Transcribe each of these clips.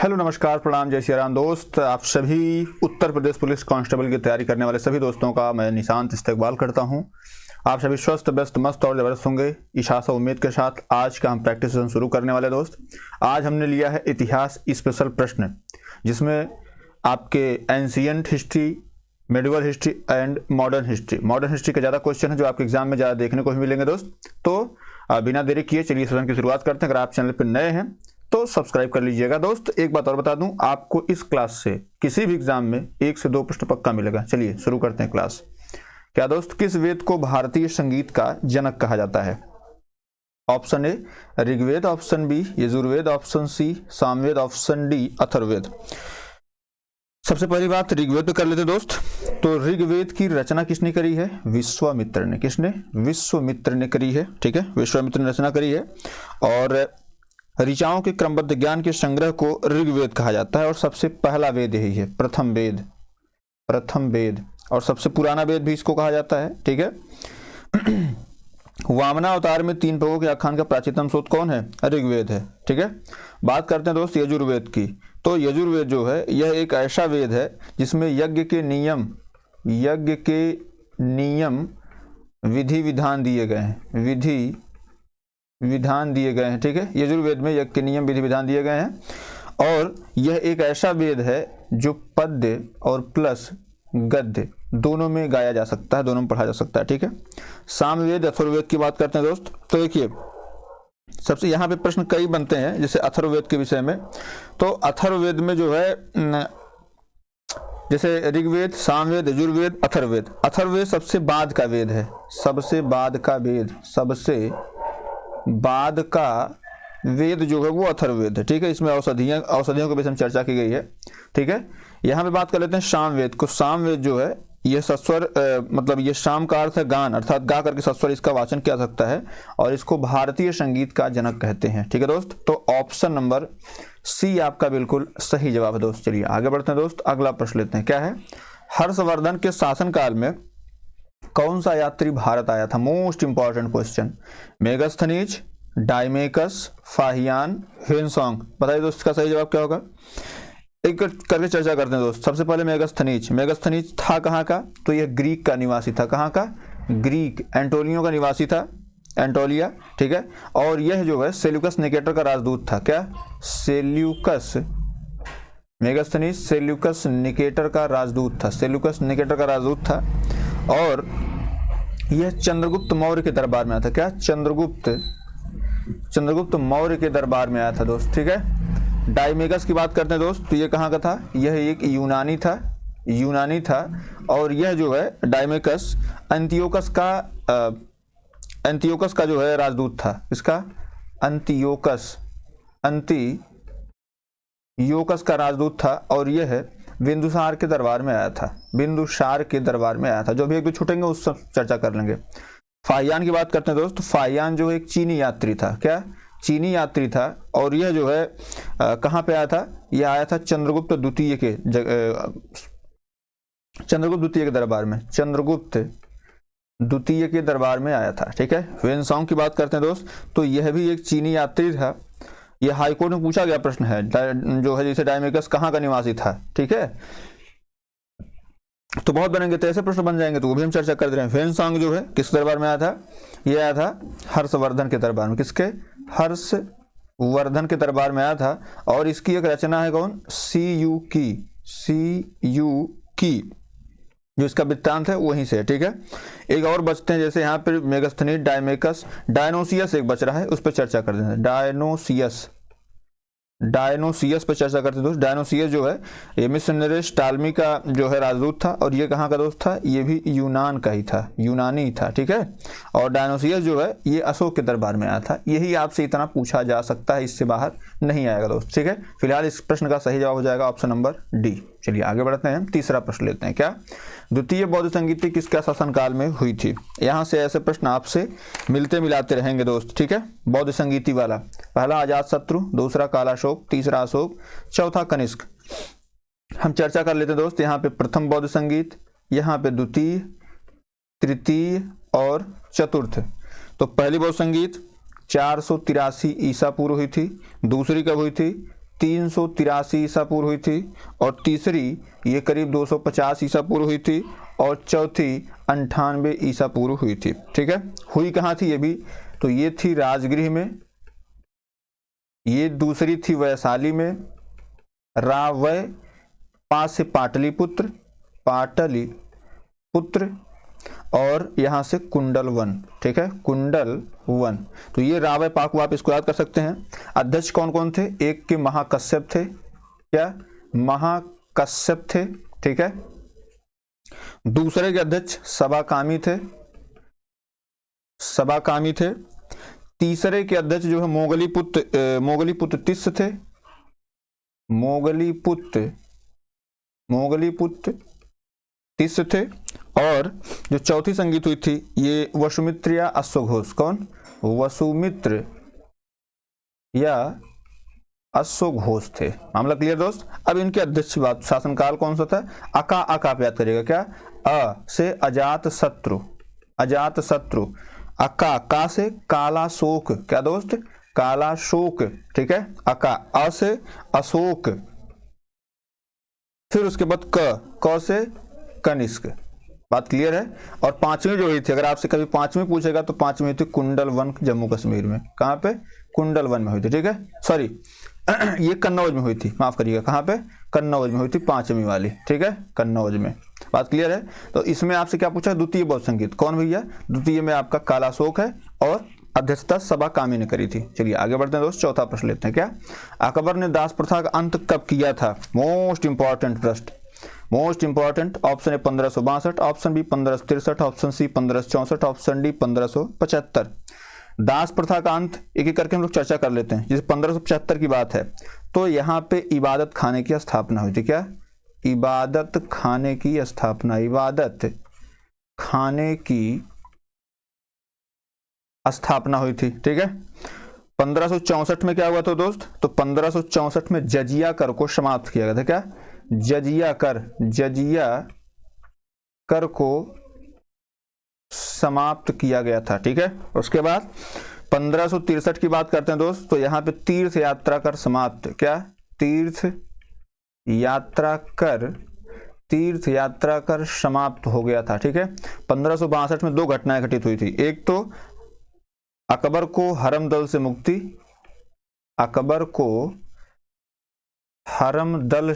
Hello नमस्कार प्रणाम जय श्री राम दोस्त। आप सभी उत्तर प्रदेश पुलिस कांस्टेबल की तैयारी करने वाले सभी दोस्तों का मैं निशांत इस्तकबाल करता हूं। आप सभी स्वस्थ व्यस्त मस्त और जबरदस्त होंगे इस आशा उम्मीद के साथ आज का हम प्रैक्टिस सेशन शुरू करने वाले दोस्त। आज हमने लिया है इतिहास स्पेशल प्रश्न, जिसमें आपके ancient history, medieval history and modern history. Modern history के ज़्यादा क्वेश्चन है जो आपके एग्जाम में ज़्यादा देखने को भी मिलेंगे दोस्त। तो बिना देरी किए चलिए सेशन की शुरुआत करते हैं। अगर आप चैनल पर नए हैं तो सब्सक्राइब कर लीजिएगा दोस्त। एक बात और बता दूं, आपको इस क्लास से किसी भी एग्जाम में 1 से 2 प्रश्न पक्का मिलेगा। चलिए शुरू करते हैं क्लास। क्या दोस्त, किस वेद को भारतीय संगीत का जनक कहा जाता है? Option A Rigveda, option B Yajurveda, option C Samaveda, option D Atharvaveda. सबसे पहली बात ऋग्वेद पे कर लेते दोस्त। तो ऋग्वेद की रचना किसने करी है? विश्वामित्र ने। किसने? विश्वामित्र ने करी है। ठीक है, विश्वामित्र ने रचना करी है। और ऋचाओं के क्रमबद्ध ज्ञान के संग्रह को ऋग्वेद कहा जाता है और सबसे पहला वेद यही है, प्रथम वेद। प्रथम वेद और सबसे पुराना वेद भी इसको कहा जाता है। ठीक है। वामना अवतार में 3 पगों के आख्यान का प्राचीनतम स्रोत कौन है? ऋग्वेद है। ठीक है। बात करते हैं दोस्त यजुर्वेद की। तो यजुर्वेद जो है यह एक ऐसा वेद है जिसमें यज्ञ के नियम विधि विधान दिए गए हैं। विधान दिए गए हैं। ठीक है, यजुर्वेद में यज्ञ के नियम विधि विधान दिए गए हैं। और यह एक ऐसा वेद है जो पद्य और प्लस गद्य दोनों में गाया जा सकता है, दोनों में पढ़ा जा सकता है। ठीक है। सामवेद अथर्ववेद की बात करते हैं दोस्त। तो देखिए सबसे यहाँ पे प्रश्न कई बनते हैं जैसे अथर्ववेद के विषय में। तो अथर्ववेद में जो है जैसे ऋग्वेद, सामवेद, यजुर्वेद, अथर्ववेद। अथर्ववेद सबसे बाद का वेद है। सबसे बाद का वेद जो है वो अथर्ववेद है। ठीक है। इसमें औषधियों के विषय में चर्चा की गई है। ठीक है। यहाँ पे बात कर लेते हैं सामवेद को। सामवेद जो है ये सस्वर मतलब ये शाम का अर्थ है गान, अर्थात गा करके सस्वर इसका वाचन किया सकता है और इसको भारतीय संगीत का जनक कहते हैं। ठीक है दोस्त। तो ऑप्शन नंबर सी आपका बिल्कुल सही जवाब है दोस्त। चलिए आगे बढ़ते हैं दोस्त, अगला प्रश्न लेते हैं। क्या है? हर्षवर्धन के शासनकाल में कौन सा यात्री भारत आया था? Most important question. Megasthenes, Deimachus, Fahien, Hiuen Tsang. बताइए दोस्त इसका सही जवाब क्या होगा? एक करके चर्चा करते हैं दोस्त। सबसे पहले मेगास्थनीज था कहाँ का? तो यह ग्रीक का निवासी था। कहाँ का? ग्रीक, एंटोलियो का निवासी था, एंटोलिया। ठीक है। और यह जो है सेल्यूकस निकेटर का राजदूत था। क्या? मेगास्थनीज सेल्यूकस निकेटर का राजदूत था। सेल्यूकस निकेटर का राजदूत था और यह चंद्रगुप्त मौर्य के दरबार में आया था। क्या? चंद्रगुप्त मौर्य के दरबार में आया था दोस्त। ठीक है। डायमेकस की बात करते हैं दोस्त। तो यह कहाँ का था? यह एक यूनानी था। और यह जो है डायमेकस अंतियोकस का जो है राजदूत था। इसका अंतियोकस का राजदूत था और यह बिंदुसार के दरबार में आया था। जो भी एक दो छूटेंगे उस सब चर्चा कर लेंगे। फाहियान की बात करते हैं दोस्त। फाहियान जो एक चीनी यात्री था। क्या? चीनी यात्री था और यह जो है कहाँ पे आया था? यह आया था चंद्रगुप्त द्वितीय के दरबार में आया था। ठीक है। ह्वेनसोंग की बात करते हैं दोस्त। तो यह भी एक चीनी यात्री था। यह हाईकोर्ट में पूछा गया प्रश्न है जो है, जैसे डायमेकस कहाँ का निवासी था। ठीक है। तो बहुत बनेंगे, तो ऐसे प्रश्न बन जाएंगे तो वो भी हम चर्चा कर दे रहे हैं। ह्वेनसोंग जो है किस दरबार में आया था? ये आया था हर्षवर्धन के दरबार में। किसके? हर्षवर्धन के दरबार में आया था। और इसकी एक रचना है कौन? सीयू की, जो इसका वृत्तांत है वहीं से। ठीक है। एक और बचते हैं जैसे यहाँ पर मेगास्थनीज, डायमेकस, डायनोसियस एक बच रहा है, उस पर चर्चा कर देते हैं। डायनोसियस पर चर्चा करते दोस्त। डायनोसियस जो है ये मिसनरेस टालमी का जो है राजदूत था और ये कहाँ का दोस्त था? ये भी यूनान का ही था, यूनानी था। ठीक है। और डायनोसियस जो है ये अशोक के दरबार में आया था। यही आपसे इतना पूछा जा सकता है, इससे बाहर नहीं आएगा दोस्त। ठीक है। फिलहाल इस प्रश्न का सही जवाब हो जाएगा ऑप्शन नंबर डी। चलिए आगे बढ़ते हैं, तीसरा प्रश्न लेते हैं। क्या? द्वितीय बौद्ध संगीति किसका शासनकाल में हुई थी? यहाँ से ऐसे प्रश्न आपसे मिलते मिलाते रहेंगे दोस्त। ठीक है। बौद्ध संगीति वाला, पहला अजातशत्रु, दूसरा कालाशोक, तीसरा अशोक, चौथा कनिष्क। हम चर्चा कर लेते हैं दोस्त। यहाँ पे प्रथम बौद्ध संगीत, यहाँ पे द्वितीय, तृतीय और चतुर्थ। तो पहली बौद्ध संगीत 483 ईसा पूर्व हुई थी। दूसरी कब हुई थी? 383 ईसा पूर्व हुई थी, और तीसरी ये करीब 250 ईसा पूर्व हुई थी, और चौथी 98 ईसा पूर्व हुई थी। ठीक है, हुई कहाँ थी ये भी, तो ये थी राजगृह में, ये दूसरी थी वैशाली में, रावय, पा से पाटलिपुत्र, पाटलिपुत्र, और यहां से कुंडल वन। ठीक है, कुंडल वन। तो ये रावय पा को आप इसको याद कर सकते हैं। अध्यक्ष कौन कौन थे, एक के महाकश्यप थे, क्या महाकश्यप थे। ठीक है, दूसरे के अध्यक्ष सभाकामी थे, सभाकामी थे। तीसरे के अध्यक्ष जो है मोगलीपुत्र तिस्स थे, मोगलीपुत्र तिस्स थे। और जो चौथी संगीत हुई थी ये वसुमित्र या अश्वघोष, कौन, वसुमित्र या अश्वघोष थे। मामला क्लियर दोस्त। अब इनके अध्यक्ष बात, शासनकाल कौन सा था, अका, अका आप याद करिएगा, क्या, अ से अजात शत्रु, अजात शत्रु, अका, का से काला शोक, क्या दोस्त, काला शोक। ठीक है, अका, अ से अशोक, फिर उसके बाद क से कनिष्क। बात क्लियर है। और पांचवी जो हुई थी, अगर आपसे कभी पांचवी पूछेगा तो पांचवी हुई थी कुंडल वन, जम्मू कश्मीर में। कहां पे, कुंडल वन में हुई थी। ठीक है, सॉरी ये कन्नौज में हुई थी, माफ करिएगा, कहां पे, कन्नौज में हुई थी पांचवी वाली। ठीक है, कन्नौज में। बात क्लियर है। तो इसमें आपसे क्या पूछा, द्वितीय बौद्ध संगीत कौन भैया, द्वितीय में आपका कालाशोक है, और अध्यक्षता सभाकामी ने करी थी। चलिए आगे बढ़ते हैं दोस्त, चौथा प्रश्न लेते हैं। क्या, अकबर ने दास प्रथा का अंत कब किया था, मोस्ट इंपॉर्टेंट प्रश्न, most important. Option A 1562, option B 1563, option C 1564, option D 1575। दास प्रथा का अंत एक एक करके हम लोग चर्चा कर लेते हैं। जैसे 1575 की बात है तो यहाँ पे इबादत खाने की स्थापना हुई थी। क्या, इबादत खाने की स्थापना, इबादत खाने की स्थापना हुई थी। ठीक है, 1564 में क्या हुआ था दोस्त, तो 1564 में जजिया कर को समाप्त किया गया था। क्या, जजिया कर को समाप्त किया गया था। ठीक है, उसके बाद 1563 की बात करते हैं दोस्त, तो यहाँ पे तीर्थ यात्रा कर समाप्त, क्या, तीर्थ यात्रा कर समाप्त हो गया था। ठीक है, 1562 में दो घटनाएं घटित हुई थी। एक तो अकबर को हरमदल से मुक्ति, अकबर को हरमदल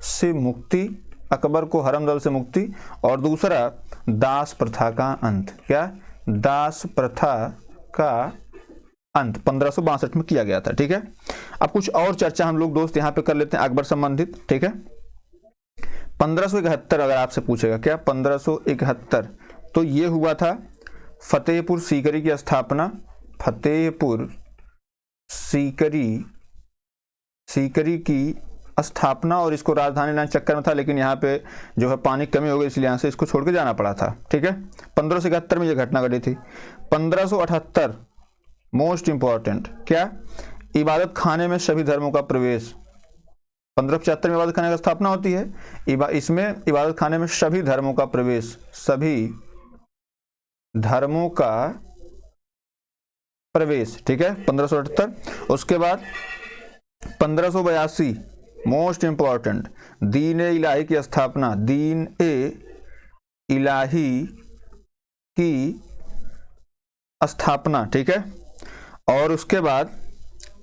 से मुक्ति, अकबर को हरमदल से मुक्ति, और दूसरा दास प्रथा का अंत। क्या, दास प्रथा का अंत 1562 में किया गया था। ठीक है, अब कुछ और चर्चा हम लोग दोस्त यहाँ पे कर लेते हैं अकबर संबंधित। ठीक है, 1571 अगर आपसे पूछेगा, क्या, 1571, तो ये हुआ था फतेहपुर सीकरी की स्थापना, फतेहपुर सीकरी की स्थापना, और इसको राजधानी लाने चक्कर में था, लेकिन यहाँ पे जो है पानी कमी हो गई, इसलिए यहाँ से इसको छोड़ के जाना पड़ा था। ठीक है, 1571 में यह घटना घटी थी। 1578 मोस्ट इंपॉर्टेंट, क्या, इबादत खाने में सभी धर्मों का प्रवेश। 1575 में इबादत खाने की स्थापना होती है, इसमें इबादत खाने में सभी धर्मों का प्रवेश, सभी धर्मों का प्रवेश। ठीक है, 1578। उसके बाद 1582 मोस्ट इंपॉर्टेंट, दीन ए इलाही की स्थापना, दीन ए इलाही की स्थापना। ठीक है, और उसके बाद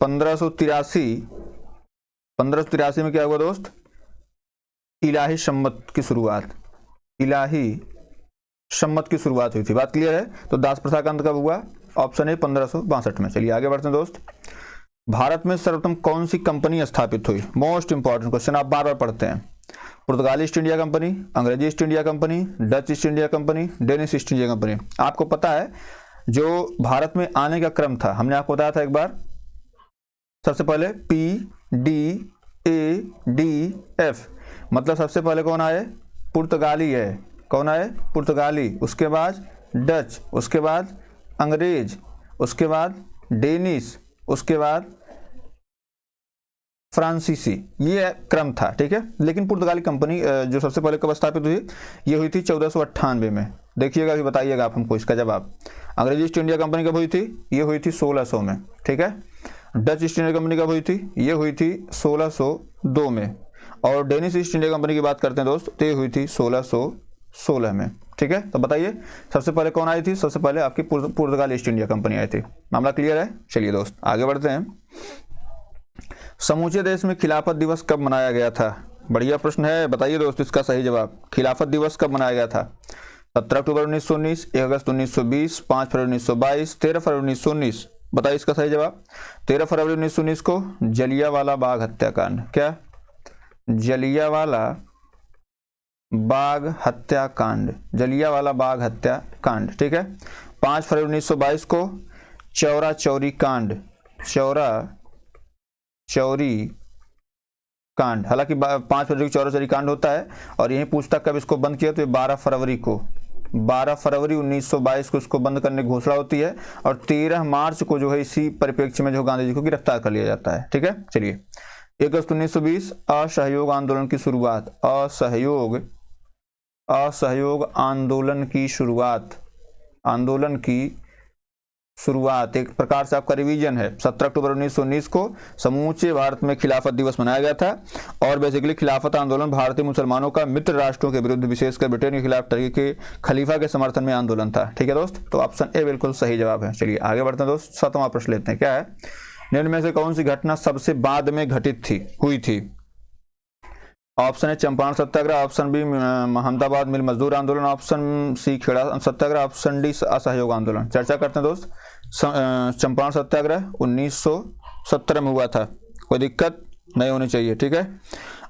1583 में क्या हुआ दोस्त, इलाही सम्मत की शुरुआत, इलाही सम्मत की शुरुआत हुई थी। बात क्लियर है। तो दास प्रथा का अंत कब हुआ, ऑप्शन ए 1562 में। चलिए आगे बढ़ते हैं दोस्त। भारत में सर्वप्रथम कौन सी कंपनी स्थापित हुई, मोस्ट इंपॉर्टेंट क्वेश्चन, आप बार बार पढ़ते हैं। पुर्तगाली ईस्ट इंडिया कंपनी, अंग्रेजी east India company, Dutch east India company, Danish east India company. आपको पता है जो भारत में आने का क्रम था, हमने आपको बताया था एक बार, सबसे पहले PDADF, मतलब सबसे पहले कौन आए, पुर्तगाली है, कौन आए, पुर्तगाली, उसके बाद डच, उसके बाद अंग्रेज, उसके बाद डेनिश, उसके बाद फ्रांसीसी, ये क्रम था। ठीक है, लेकिन पुर्तगाली कंपनी जो सबसे पहले कब स्थापित हुई, ये हुई थी 1498 में। देखिएगा कि बताइएगा आप हमको इसका जवाब। अंग्रेजी ईस्ट इंडिया कंपनी कब हुई थी, ये हुई थी 1600 में। ठीक है, डच ईस्ट इंडिया कंपनी कब हुई थी? ये हुई थी 1602 में। और डेनिश ईस्ट इंडिया कंपनी की बात करते हैं दोस्त, तो ये हुई थी 1616 में। ठीक है, तो बताइए सबसे पहले कौन आई थी? सबसे पहले आपकी पुर्तगाल ईस्ट इंडिया कंपनी आई थी। मामला क्लियर है? चलिए दोस्त आगे बढ़ते हैं। समूचे देश में खिलाफत दिवस कब मनाया गया था? बढ़िया प्रश्न है, बताइए दोस्त इसका सही जवाब। खिलाफत दिवस कब मनाया गया था? 17 अक्टूबर 1919, 1 अगस्त 1920, 5 फरवरी 1922, 13 फरवरी 1919। बताइए इसका सही जवाब। 13 फरवरी 1919 को जलियांवाला बाग हत्याकांड। क्या? जलियांवाला बाग हत्याकांड, जलियांवाला बाग हत्याकांड। ठीक है। 5 फरवरी 1922 को चौरा चौरी कांड, चौरा चौरी कांड। हालांकि 5 फरवरी को चौरा चौरी कांड होता है और यही पूछता कब इसको बंद किया, तो ये 12 फरवरी को, 12 फरवरी 1922 को इसको बंद करने की घोषणा होती है और 13 मार्च को जो है इसी परिप्रेक्ष्य में जो गांधी जी को गिरफ्तार कर लिया जाता है। ठीक है, चलिए 1 अगस्त 1920 असहयोग आंदोलन की शुरुआत, असहयोग आंदोलन की शुरुआत, आंदोलन की शुरुआत एक प्रकार से आपका रिवीजन है। 17 अक्टूबर 1919 को समूचे भारत में खिलाफत दिवस मनाया गया था और बेसिकली खिलाफत आंदोलन भारतीय मुसलमानों का मित्र राष्ट्रों के विरुद्ध, विशेषकर ब्रिटेन के खिलाफ टर्की के खलीफा के समर्थन में आंदोलन था। ठीक है दोस्त, तो ऑप्शन ए बिल्कुल सही जवाब है। चलिए आगे बढ़ते हैं दोस्त, 7वां प्रश्न लेते हैं। क्या है? निम्न में से कौन सी घटना सबसे बाद में घटित हुई थी? Option A Champaran Satyagraha, option B Ahmedabad mill मजदूर आंदोलन, option C Kheda Satyagraha, option D असहयोग आंदोलन। चर्चा करते हैं दोस्त। चंपारण सत्याग्रह 1917 में हुआ था, कोई दिक्कत नहीं होनी चाहिए। ठीक है।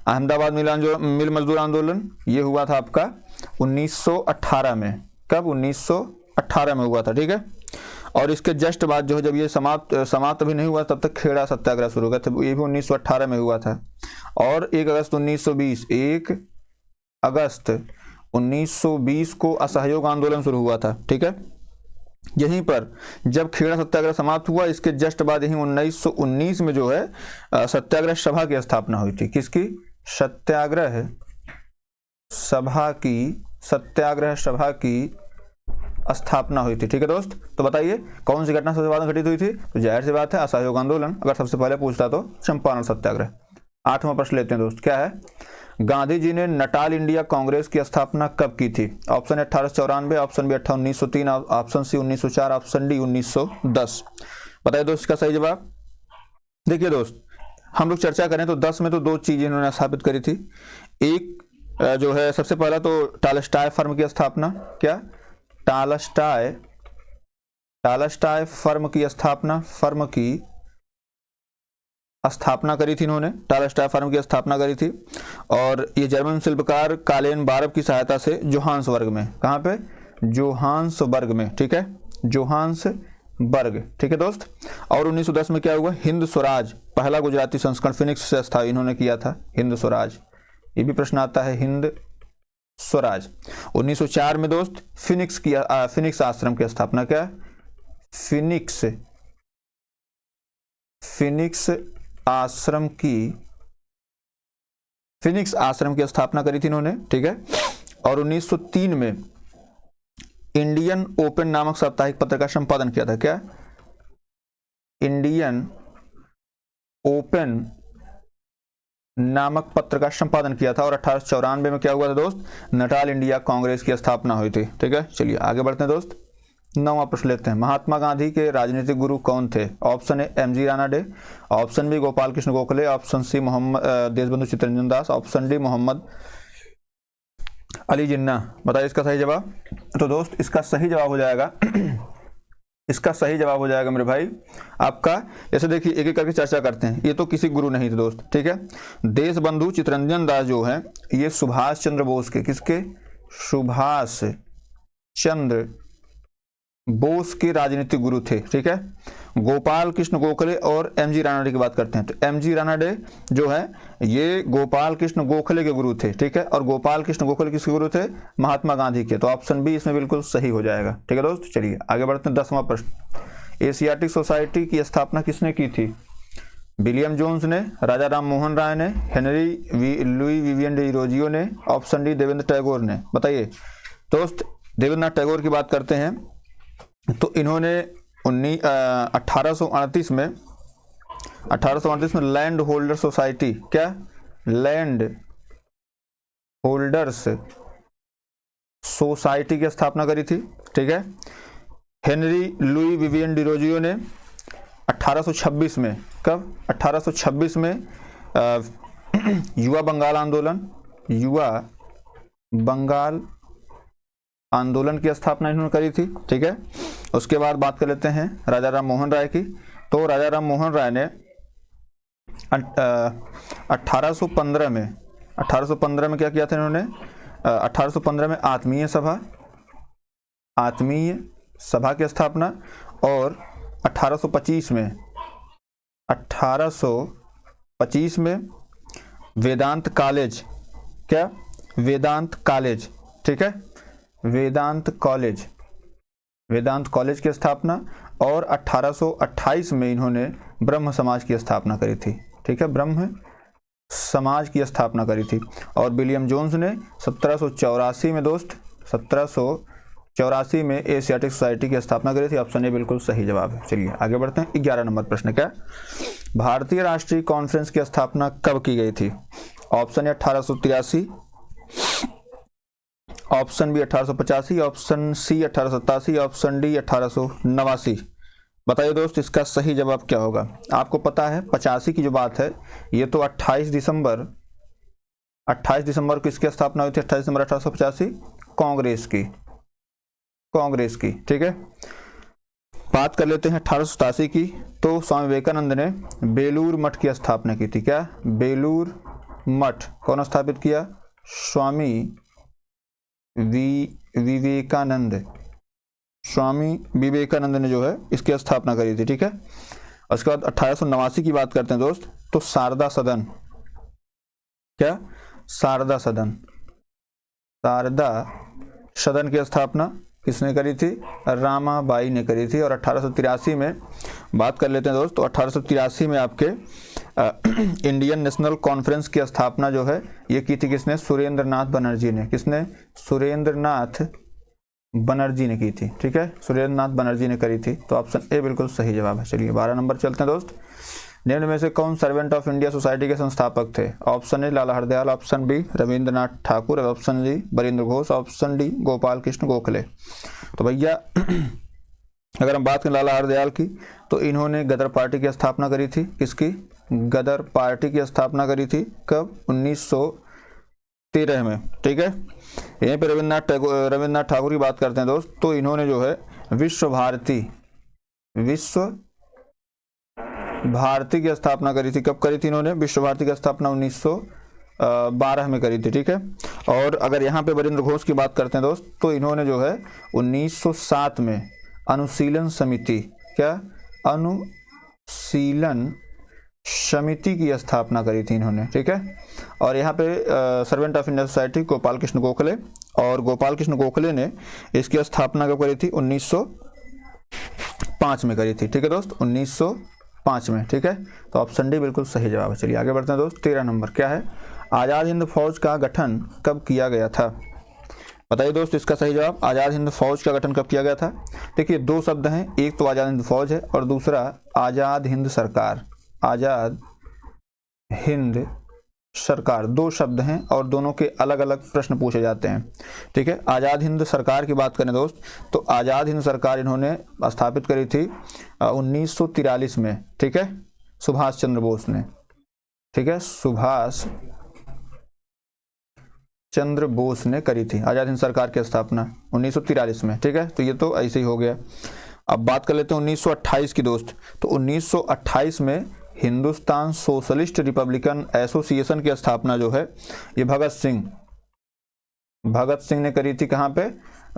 अहमदाबाद मिल मजदूर आंदोलन ये हुआ था आपका 1918 में। कब? 1918 में हुआ था। ठीक है। और इसके जस्ट बाद जो है जब ये समाप्त भी नहीं हुआ तब तक खेड़ा सत्याग्रह शुरू हुआ था, ये भी 1918 में हुआ था। और 1 अगस्त 1920 को असहयोग आंदोलन शुरू हुआ था। ठीक है। यहीं पर जब खेड़ा सत्याग्रह समाप्त हुआ, इसके जस्ट बाद यही 1919 में जो है सत्याग्रह सभा की स्थापना हुई थी। किसकी? सत्याग्रह सभा की स्थापना हुई थी। ठीक है दोस्त, तो बताइए कौन सी घटना सबसे बाद में घटित हुई थी? तो जाहिर सी बात है असहयोग आंदोलन। अगर सबसे पहले पूछता तो चंपारण सत्याग्रह। 8वां प्रश्न लेते हैं दोस्त। क्या है? गांधी जी ने नटाल इंडिया कांग्रेस की स्थापना कब की थी? Option 1894, option B 1903, option C 1904, option D 1910। बताइए दोस्त इसका सही जवाब। देखिए दोस्त, हम लोग चर्चा करें तो 10 में तो 2 चीजें इन्होंने स्थापित करी थी। एक जो है सबसे पहला तो टालस्टॉय फर्म की स्थापना। क्या? टालस्टॉय फर्म की स्थापना करी थी इन्होंने, टालस्टॉय फर्म की स्थापना करी थी। और ये जर्मन शिल्पकार कालेन बारब की सहायता से जोहान्सबर्ग में, कहाँ पे? जोहान्सबर्ग में। ठीक है, जोहान्सबर्ग। ठीक है दोस्त। और 1910 में क्या हुआ? हिंद स्वराज, पहला गुजराती संस्करण फिनिक्स से इन्होंने किया था, हिंद स्वराज। ये भी प्रश्न आता है, हिंद स्वराज। 1904 में दोस्त फिनिक्स आश्रम की स्थापना। क्या? फिनिक्स आश्रम की स्थापना करी थी इन्होंने। ठीक है। और 1903 में इंडियन ओपन नामक साप्ताहिक पत्र का संपादन किया था। क्या? इंडियन ओपन नामक पत्र का संपादन किया था। और 1894 में क्या हुआ था दोस्त? नटाल इंडिया कांग्रेस की स्थापना हुई थी। ठीक है, चलिए आगे बढ़ते हैं दोस्त। 9वां प्रश्न लेते हैं। महात्मा गांधी के राजनीतिक गुरु कौन थे? Option A MG Ranade, option B Gopal Krishna Gokhale, option C Deshbandhu Chittaranjan Das, option D Mohammad Ali Jinnah. बताइए इसका सही जवाब। तो दोस्त इसका सही जवाब हो जाएगा मेरे भाई आपका, ऐसे देखिए एक एक करके चर्चा करते हैं। ये तो किसी गुरु नहीं थे दोस्त। ठीक है। देशबंधु चित्तरंजन दास जो है ये सुभाष चंद्र बोस के, किसके? सुभाष चंद्र बोस के राजनीतिक गुरु थे। ठीक है। गोपाल कृष्ण गोखले और एमजी राणा डे की बात करते हैं तो एमजी राणा डे जो है ये गोपाल कृष्ण गोखले के गुरु थे। ठीक है। और गोपाल कृष्ण गोखले किसके गुरु थे? महात्मा गांधी के। तो ऑप्शन बी इसमें बिल्कुल सही हो जाएगा। ठीक है दोस्त, चलिए आगे बढ़ते हैं। 10वां प्रश्न। एशियाटिक सोसाइटी की स्थापना किसने की थी? विलियम जोन्स ने, राजा राम मोहन राय ने, हेनरी लुई विवियन डी रोजियो ने, ऑप्शन डी देवेंद्र टैगोर ने। बताइए दोस्त, देवेंद्र टैगोर की बात करते हैं तो इन्होंने 1838 में 1838 में लैंड होल्डर सोसाइटी, क्या, लैंड होल्डर्स सोसाइटी की स्थापना करी थी। ठीक है। हेनरी लुई विवियन डिरोजियो ने 1826 में, कब, 1826 में युवा बंगाल आंदोलन की स्थापना इन्होंने करी थी। ठीक है। उसके बाद बात कर लेते हैं राजा राम मोहन राय की। तो राजा राम मोहन राय ने 1815 में क्या किया था इन्होंने, 1815 में आत्मीय सभा की स्थापना, और 1825 में वेदांत कॉलेज, क्या, वेदांत कॉलेज, ठीक है, वेदांत कॉलेज की स्थापना, और 1828 में इन्होंने ब्रह्म समाज की स्थापना करी थी। ठीक है, ब्रह्म समाज की स्थापना करी थी। और विलियम जोन्स ने 1784 में दोस्त, 1784 में एशियाटिक सोसाइटी की स्थापना करी थी। ऑप्शन ए बिल्कुल सही जवाब है। चलिए आगे बढ़ते हैं। 11 नंबर प्रश्न, क्या, भारतीय राष्ट्रीय कॉन्फ्रेंस की स्थापना कब की गई थी? Option A 1883, option B 1885, option C 1887, option D 1889। बताइए दोस्त इसका सही जवाब क्या होगा? आपको पता है 85 की जो बात है ये तो 28 दिसंबर को किसकी स्थापना हुई थी? 28 दिसंबर 1885 कांग्रेस की। ठीक है। बात कर लेते हैं 1887 की। तो स्वामी विवेकानंद ने बेलूर मठ की स्थापना की थी। क्या, बेलूर मठ कौन स्थापित किया? स्वामी विवेकानंद ने जो है इसकी स्थापना करी थी। ठीक है। उसके बाद 1889 की बात करते हैं दोस्त। तो शारदा सदन, क्या, शारदा सदन की स्थापना किसने करी थी? रामाबाई ने करी थी। और 1883 में बात कर लेते हैं दोस्त। तो 1883 में आपके इंडियन नेशनल कॉन्फ्रेंस की स्थापना जो है ये की थी किसने? सुरेंद्रनाथ बनर्जी ने। किसने? सुरेंद्रनाथ बनर्जी ने की थी। ठीक है, सुरेंद्रनाथ बनर्जी ने करी थी। तो ऑप्शन ए बिल्कुल सही जवाब है। चलिए 12 नंबर चलते हैं दोस्त। निम्न में से कौन सर्वेंट ऑफ इंडिया सोसाइटी के संस्थापक थे? Option A Lala Hardayal, option B Rabindranath Thakur, option C Barindra Ghosh, option D Gopal Krishna Gokhale. तो भैया अगर हम बात करें लाला हरदयाल की तो इन्होंने गदर पार्टी की स्थापना करी थी। किसकी? गदर पार्टी की स्थापना करी थी। कब? 1913 में। ठीक है। यहीं पे रविंद्रनाथ ठाकुर की बात करते हैं दोस्त। तो इन्होंने जो है विश्व भारती की स्थापना करी थी। कब करी थी इन्होंने? विश्व भारती की स्थापना 1912 में करी थी। ठीक है। और अगर यहाँ पे बरिंद्र घोष की बात करते हैं दोस्त तो इन्होंने जो है 1907 में अनुशीलन समिति, क्या, अनुशीलन समिति की स्थापना करी थी इन्होंने। ठीक है। और यहाँ पे servant of India society Gopal Krishna Gokhale, और गोपाल कृष्ण गोखले ने इसकी स्थापना कब करी थी? 1905 में करी थी। ठीक है दोस्त, 1905 में। ठीक है। तो ऑप्शन डी बिल्कुल सही जवाब है। चलिए आगे बढ़ते हैं दोस्त। 13 नंबर, क्या है, आज़ाद हिंद फौज का गठन कब किया गया था? बताइए दोस्त इसका सही जवाब। आज़ाद हिंद फौज का गठन कब किया गया था? देखिए दो शब्द हैं, एक तो आज़ाद हिंद फौज है और दूसरा आज़ाद हिंद सरकार। आज़ाद हिंद सरकार दो शब्द हैं और दोनों के अलग अलग प्रश्न पूछे जाते हैं। ठीक है। आज़ाद हिंद सरकार की बात करें दोस्त तो आज़ाद हिंद सरकार इन्होंने स्थापित करी थी 1943 में। ठीक है, सुभाष चंद्र बोस ने। ठीक है, सुभाष चंद्र बोस ने करी थी आज़ाद हिंद सरकार की स्थापना 1943 में। ठीक है, तो ये तो ऐसे ही हो गया। अब बात कर लेते हैं 1928 की दोस्त। तो 1928 में हिंदुस्तान सोशलिस्ट रिपब्लिकन एसोसिएशन की स्थापना जो है ये भगत सिंह ने करी थी। कहाँ पे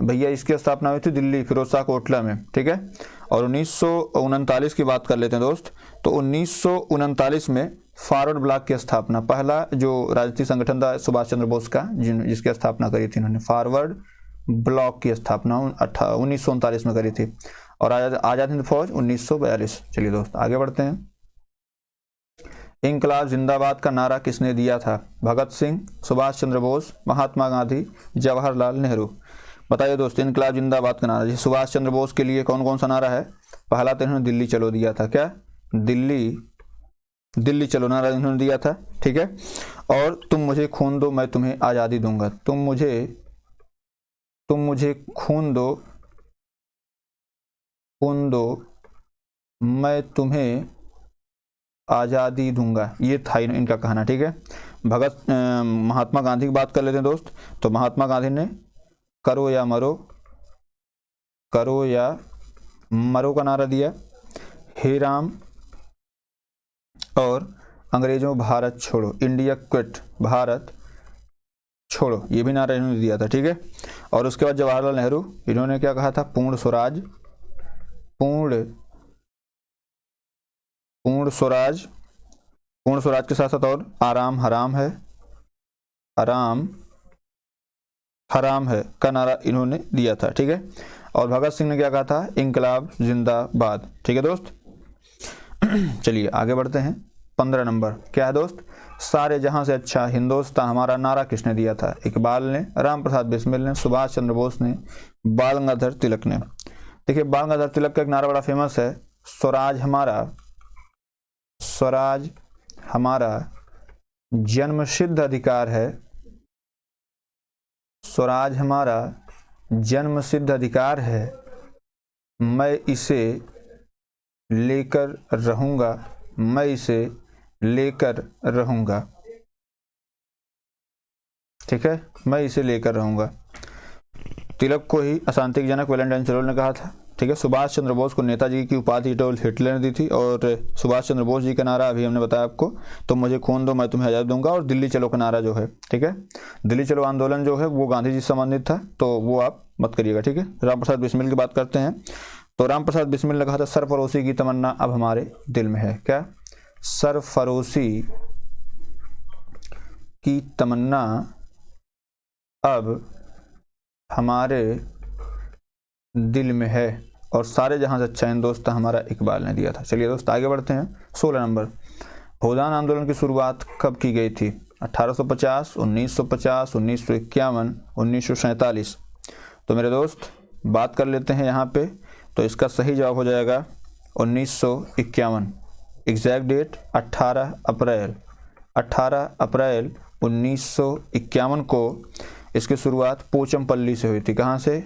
भैया? इसकी स्थापना हुई थी दिल्ली फिरोजशाह कोटला में। ठीक है। और 1939 की बात कर लेते हैं दोस्त। तो 1939 में फॉरवर्ड ब्लॉक की स्थापना, पहला जो राजनीतिक संगठन था सुभाष चंद्र बोस का जिसकी स्थापना करी थी इन्होंने, फॉरवर्ड ब्लॉक की स्थापना 1939 में करी थी। और आज़ाद हिंद फौज 1942। चलिए दोस्त आगे बढ़ते हैं। इंकलाब जिंदाबाद का नारा किसने दिया था? भगत सिंह, सुभाष चंद्र बोस, महात्मा गांधी, जवाहरलाल नेहरू। बताइए दोस्त इंकलाब जिंदाबाद का नारा। जैसे सुभाष चंद्र बोस के लिए कौन कौन सा नारा है? पहला तो इन्होंने दिल्ली चलो दिया था। क्या? दिल्ली दिल्ली चलो नारा इन्होंने दिया था, ठीक है। और तुम मुझे खून दो मैं तुम्हें आज़ादी दूंगा, तुम मुझे खून दो मैं तुम्हें आज़ादी दूंगा, ये था इनका कहना, ठीक है। महात्मा गांधी की बात कर लेते हैं दोस्त। तो महात्मा गांधी ने करो या मरो का नारा दिया, हे राम, और अंग्रेजों भारत छोड़ो, इंडिया क्विट, भारत छोड़ो, ये भी नारा इन्होंने दिया था, ठीक है। और उसके बाद जवाहरलाल नेहरू, इन्होंने क्या कहा था, पूर्ण स्वराज के साथ साथ और आराम हराम है का नारा इन्होंने दिया था, ठीक है। और भगत सिंह ने क्या कहा था, इंकलाब जिंदाबाद, ठीक है दोस्त। चलिए आगे बढ़ते हैं। 15 नंबर क्या है दोस्त, सारे जहां से अच्छा हिंदुस्तान हमारा नारा किसने दिया था, इकबाल ने, राम प्रसाद बिस्मिल ने, सुभाष चंद्र बोस ने, बाल गंगाधर तिलक ने। देखिए बाल गंगाधर तिलक का एक नारा बड़ा फेमस है, स्वराज हमारा जन्मसिद्ध अधिकार है, स्वराज हमारा जन्मसिद्ध अधिकार है, मैं इसे लेकर रहूंगा, ठीक है, मैं इसे लेकर रहूंगा। तिलक को ही अशांति के जनक वैलेंटाइन चर्चिल ने कहा था, ठीक है। सुभाष चंद्र बोस को नेताजी की उपाधि एडोल्फ हिटलर ने दी थी। और सुभाष चंद्र बोस जी का नारा अभी हमने बताया आपको, तो मुझे खून दो मैं तुम्हें आज़ादी दूंगा। और दिल्ली चलो का नारा जो है, ठीक है, दिल्ली चलो आंदोलन जो है वो गांधी जी से संबंधित था, तो वो आप मत करिएगा, ठीक है। राम प्रसाद बिस्मिल की बात करते हैं। तो राम प्रसाद बिस्मिल ने कहा था, सरफरोशी की तमन्ना अब हमारे दिल में है, क्या, सरफरोशी की तमन्ना अब हमारे दिल में है, और सारे जहां से अच्छा हिंदुस्तान हमारा इकबाल ने दिया था। चलिए दोस्त आगे बढ़ते हैं। 16 नंबर, भूदान आंदोलन की शुरुआत कब की गई थी, 1850, 1950, 1951, 1947। तो मेरे दोस्त बात कर लेते हैं यहाँ पे, तो इसका सही जवाब हो जाएगा 1951। एग्जैक्ट डेट 18 अप्रैल 1951 को इसकी शुरुआत पोचमपल्ली से हुई थी। कहाँ से,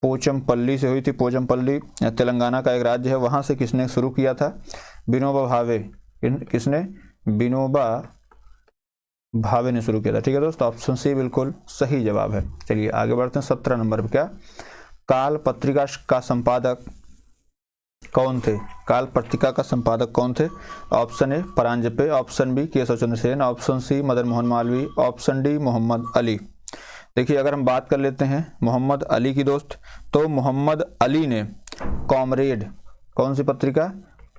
पोचमपल्ली से हुई थी। पोचमपल्ली तेलंगाना का एक राज्य है, वहाँ से किसने शुरू किया था, विनोबा भावे। किसने, विनोबा भावे ने शुरू किया था, ठीक है दोस्त। ऑप्शन सी बिल्कुल सही जवाब है। चलिए आगे बढ़ते हैं। 17 नंबर पे क्या, काल पत्रिका का संपादक कौन थे, काल पत्रिका का संपादक कौन थे। Option A Paranjpe, option B Keshav Chandra Sen, option C Madan Mohan Malviya, option D Mohammad Ali. देखिए अगर हम बात कर लेते हैं मोहम्मद अली की दोस्त, तो मोहम्मद अली ने कॉमरेड, कौन सी पत्रिका,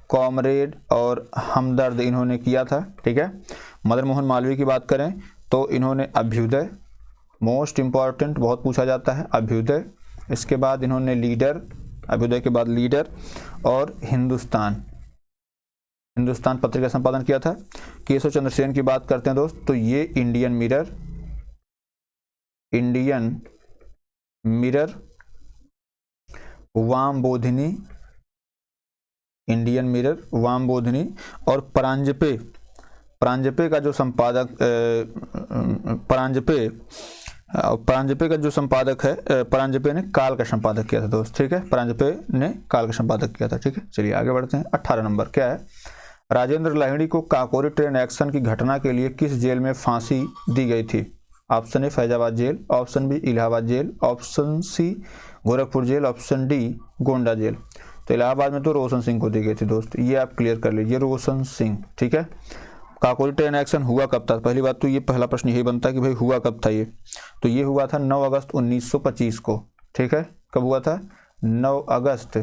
कॉमरेड और हमदर्द इन्होंने किया था, ठीक है। मदन मोहन मालवीय की बात करें तो इन्होंने अभ्युदय, मोस्ट इंपॉर्टेंट, बहुत पूछा जाता है, अभ्युदय। इसके बाद इन्होंने लीडर, अभ्युदय के बाद लीडर, और हिंदुस्तान पत्रिका संपादन किया था। केशव चंद्र सेन की बात करते हैं दोस्त, तो ये इंडियन मिरर, वामबोधिनी, इंडियन मिरर, वामबोधिनी, और परांजपे का जो संपादक परांजपे का जो संपादक है, परांजपे ने काल का संपादक किया था दोस्त, ठीक है। परांजपे ने काल का संपादक किया था, ठीक है। चलिए आगे बढ़ते हैं। 18 नंबर क्या है, राजेंद्र लाहिड़ी को काकोरी ट्रेन एक्शन की घटना के लिए किस जेल में फांसी दी गई थी। Option A Faizabad jail, option B Allahabad jail, option C Gorakhpur jail, option D Gonda jail. तो इलाहाबाद में तो रोशन सिंह को दी गई थी दोस्त, ये आप क्लियर कर लीजिए, रोशन सिंह, ठीक है। काकोरी ट्रेन एक्शन हुआ कब था, पहली बात तो ये पहला प्रश्न यही बनता है कि भाई हुआ कब था ये, तो ये हुआ था 9 अगस्त 1925 को, ठीक है। कब हुआ था, 9 अगस्त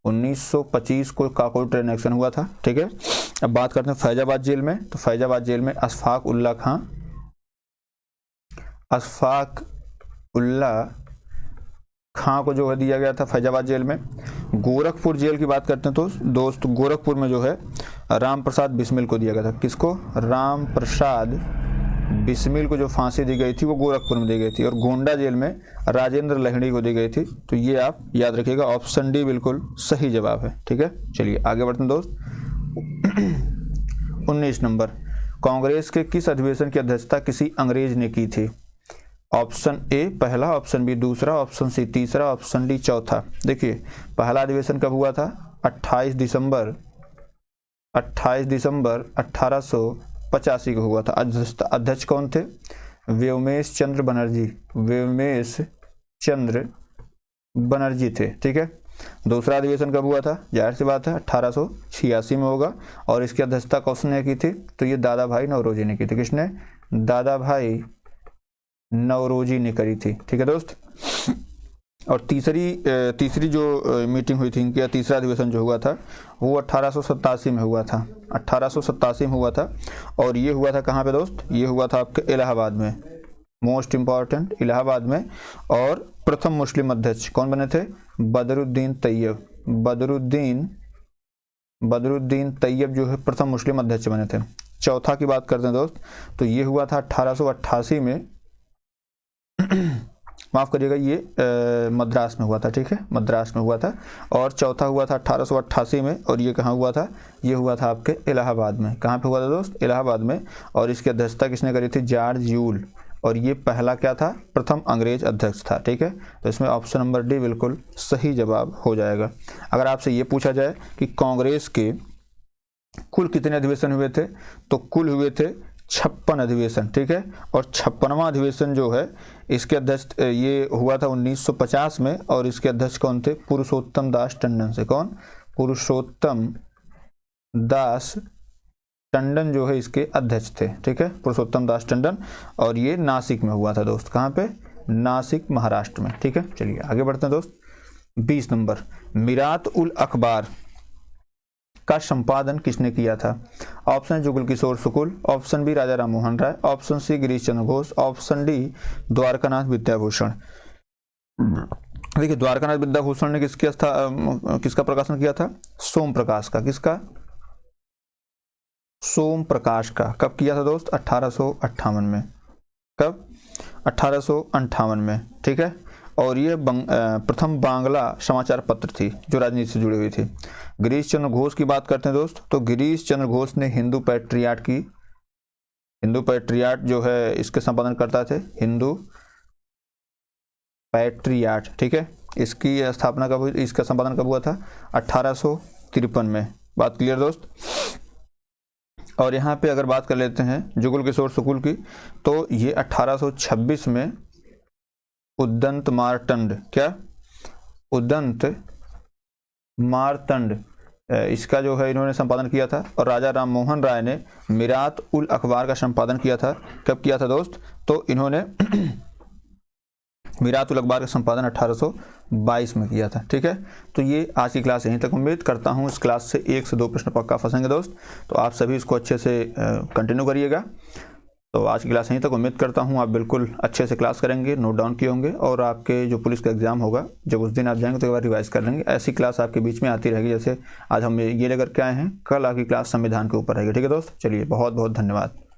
1925 को काकोरी ट्रेन एक्शन हुआ था, ठीक है। अब बात करते हैं फैजाबाद जेल में, तो फैजाबाद जेल में अशफाक उल्ला खां को जो है दिया गया था फैजाबाद जेल में। गोरखपुर जेल की बात करते हैं तो दोस्त, गोरखपुर में जो है राम प्रसाद बिस्मिल को दिया गया था। किसको, राम प्रसाद बिस्मिल को जो फांसी दी गई थी वो गोरखपुर में दी गई थी, और गोंडा जेल में राजेंद्र लाहिड़ी को दी गई थी। तो ये आप याद रखिएगा, ऑप्शन डी बिल्कुल सही जवाब है, ठीक है। चलिए आगे बढ़ते हैं दोस्त। 19 नंबर, कांग्रेस के किस अधिवेशन की अध्यक्षता किसी अंग्रेज ने की थी? ऑप्शन ए पहला, ऑप्शन बी दूसरा, ऑप्शन सी तीसरा, ऑप्शन डी चौथा। देखिए पहला अधिवेशन कब हुआ था? 28 दिसंबर 1885 को हुआ था। अध्यक्ष कौन थे? व्योमेश चंद्र बनर्जी थे। ठीक है। दूसरा अधिवेशन कब हुआ था? जाहिर सी बात है 1886 में होगा, और इसकी अध्यक्षता किसने की थी? तो ये दादा भाई नौरोजी ने की थी। किसने? दादा भाई नौरोजी ने करी थी। ठीक है दोस्त। और तीसरी जो मीटिंग हुई थी इनकी, तीसरा अधिवेशन जो हुआ था वो 1887 में हुआ था। 1887 में हुआ था, और ये हुआ था कहाँ पे दोस्त? ये हुआ था आपके इलाहाबाद में, मोस्ट इम्पॉर्टेंट इलाहाबाद में। और प्रथम मुस्लिम अध्यक्ष कौन बने थे? बदरुद्दीन तैयब जो है प्रथम मुस्लिम अध्यक्ष बने थे। चौथा की बात करते हैं दोस्त, तो ये हुआ था 1888 में माफ करिएगा, ये मद्रास में हुआ था। ठीक है, मद्रास में हुआ था। और चौथा हुआ था 1888 में, और ये कहाँ हुआ था? ये हुआ था आपके इलाहाबाद में। कहाँ पे हुआ था दोस्त? इलाहाबाद में। और इसकी अध्यक्षता किसने करी थी? George Yule. और ये पहला क्या था? प्रथम अंग्रेज अध्यक्ष था। ठीक है, तो इसमें ऑप्शन नंबर डी बिल्कुल सही जवाब हो जाएगा। अगर आपसे ये पूछा जाए कि कांग्रेस के कुल कितने अधिवेशन हुए थे, तो कुल हुए थे 56 अधिवेशन। ठीक है, और 56वां अधिवेशन जो है इसके अध्यक्ष ये हुआ था 1950 में, और इसके अध्यक्ष कौन थे? पुरुषोत्तम दास टंडन से। कौन? पुरुषोत्तम दास टंडन जो है इसके अध्यक्ष थे। ठीक है, पुरुषोत्तम दास टंडन। और ये नासिक में हुआ था दोस्त। कहाँ पे? नासिक, महाराष्ट्र में। ठीक है, चलिए आगे बढ़ते हैं दोस्त। 20 नंबर, मिरात उल अखबार का संपादन किसने किया था? ऑप्शन जुगल किशोर शुक्ल, ऑप्शन बी राजा Ram Mohan Roy, option C Girish Chandra Ghosh, option D Dwarkanath Vidyabhushan. देखिए द्वारकानाथ विद्याभूषण ने किसका प्रकाशन किया था? सोम प्रकाश का। किसका? सोम प्रकाश का। कब किया था दोस्त? 1858 में। कब? 1858 में। ठीक है, और ये प्रथम बांग्ला समाचार पत्र थी जो राजनीति से जुड़ी हुई थी। गिरीश चंद्र घोष की बात करते हैं दोस्त, तो गिरीश चंद्र घोष ने हिंदू पैट्रियाट जो है इसके संपादन करता थे। हिंदू पैट्रियाट। ठीक है, इसकी स्थापना कब हुई? इसका संपादन कब हुआ था? 1853 में। बात क्लियर दोस्त। और यहाँ पे अगर बात कर लेते हैं जुगल किशोर शुक्ल की, तो ये 1826 में उदंत मारतंड इसका जो है इन्होंने संपादन किया था। और राजा राम मोहन राय ने मिरात उल अखबार का संपादन किया था। कब किया था दोस्त? तो इन्होंने मिरात उल अखबार का संपादन 1822 में किया था। ठीक है, तो ये आज की क्लास यहीं तक। उम्मीद करता हूँ इस क्लास से 1 से 2 प्रश्न पक्का फंसेंगे दोस्त, तो आप सभी इसको अच्छे से कंटिन्यू करिएगा। तो आज की क्लास यहीं तक। उम्मीद करता हूँ आप बिल्कुल अच्छे से क्लास करेंगे, नोट डाउन किए होंगे, और आपके जो पुलिस का एग्जाम होगा जब उस दिन आप जाएंगे तो एक बार रिवाइज कर लेंगे। ऐसी क्लास आपके बीच में आती रहेगी, जैसे आज हम ये लेकर के आए हैं। कल आपकी क्लास संविधान के ऊपर रहेगी। ठीक है दोस्त, चलिए बहुत बहुत धन्यवाद।